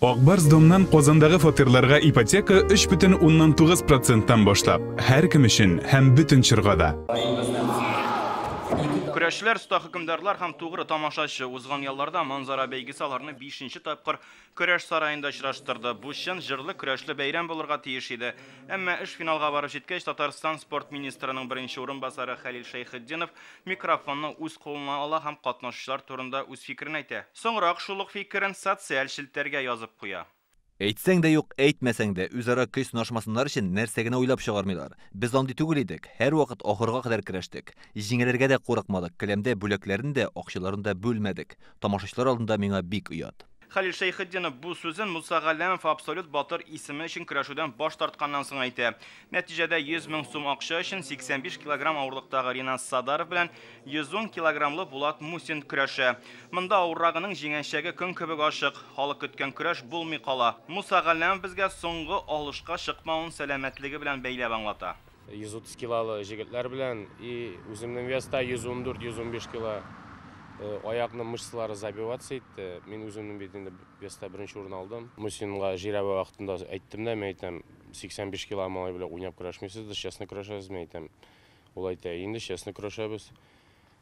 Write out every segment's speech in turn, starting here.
Акбарс домнан Казандагы фатирларга ипотека 3,9% башлап, һәр кем өчен һәм бүтән чоргада. Көрәшчеләр, оста хөкемдарлар һәм тугры тамашачы узган ялларда манзара бәйгесе аларны 5-нче тапкыр көрәш сараенда очраштырды. Бу чын җырлы көрәшле бәйрәм булырга тиеш иде. Әмма эш финалга барып җиткәч, Татарстан спорт министрының беренче урынбасары Хәлил Шәйхетдинов микрофонны үз кулына ала һәм катнашучылар турында үз фикерен әйтә. Соңрак шул ук фикерен социаль шелтәргә язып куя. Әйтсәң дә юк, әйтмәсәң дә, үзара көй сынашмасыннар өчен нәрсә генә уйлап чыгармыйлар. Без андый түгел идек. Һәр вакыт ахырга кадәр көрәштек. Җиңеләргә дә курыкмадык. Келәмдә бүләкләрен дә, акчаларын да бөлмәдек. Тамашачылар алдында миңа бик уят. Хәлил Шәйхетдинов бу сүзен Муса Галләмов абсолют батыр исеме өчен көрәшүдән баш тартканнан соң әйтә. Нәтиҗәдә 100 мең сум акча өчен 85 килограмм авырлыктагы Ринас Садаров белән 110 килограммлы Булат Мусин көрәшә. Монда авыррагының җиңәчәге көн кебек ачык, халык көткән көрәш булмый кала. Муса Галләмов безгә соңгы алышка чыкмавын сәламәтлеге белән бәйләп аңлата. 130 килолы җегетләр белән и үземнең веста 114-115 кило. Аякның мышцалары забиваться итте. Мин үземнең битендә веста беренче урын алдым. Мусинга җирәбе вакытында әйттем дә, мен әйтәм, 85 кило малай белән уйнап көрәшмисез, честно көрәшәбез, мен әйтәм. Ул әйтә, инде честно көрәшәбез.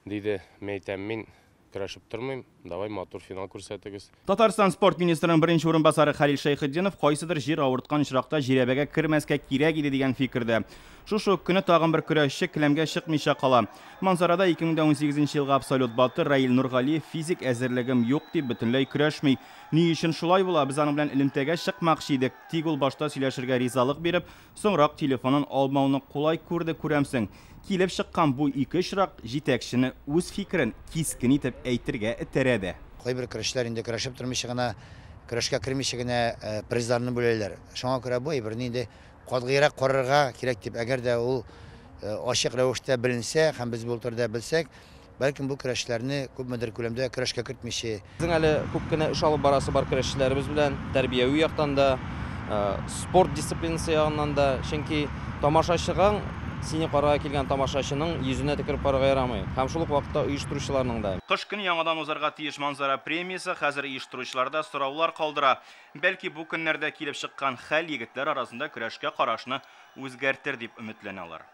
Диде, мен әйтәм, мин көрәшеп тормыйм, давай матур финал күрсәтегез. Татарстан спорт министрының беренче урынбасары Хәлил Шәйхетдинов кайсыдыр җир авырткан очракта җирәбәгә кермәскә кирәк иде дигән фикердә. Шушы көне тагын бер көрәшче келәмгә чыкмыйча кала. Манзарада 2018 елга абсолют батыр Раил Нургалиев физик әзерлегем юк дип бөтенләй көрәшми. Ни өчен шулай була? Без аның белән элемтәгә чыкмакчы идек. Тик ул башта сөйләшергә ризалык биреп, соңрак телефонын алмауны кулай күрде, күрәмсең. Килеп чыккан бу ике очрак җитәкчене үз фикерен кискен итеп әйтергә этәрәде. Кайбер көрәшләр инде көрәшеп тормыйча гына, көрәшкә кермичә генә призларны бүләләр. Шуңа күрә бу әйберне инде катгыйрак карарга кирәк дип, әгәр дә ул ачык рәвештә беленсә һәм без бу турыда белсәк, бәлкем бу көрәшләрне күпмедер күләмдә көрәшкә кертмичә. Безнең әле күп кенә эш алып барасы бар көрәшчеләребез белән, тәрбияви яктан да, спорт дисциплинасы ягыннан да, чөнки тамашачыга сине карарга килгән тамашачының йөзенә текереп карарга ярамый. Һәм шул ук вакытта оештыручыларның да. Кыш көне яңадан узарга тиеш манзара премиясе хәзер оештыручыларда сораулар калдыра. Бәлки бу көннәрдә килеп чыккан хәл егетләр арасында көрәшкә карашны үзгәртер дип өметләнәләр.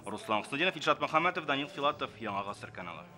Руслан Хусаинов, Илшат Мөхәммәтов, Данил Филатов, Яңа Гасыр каналы.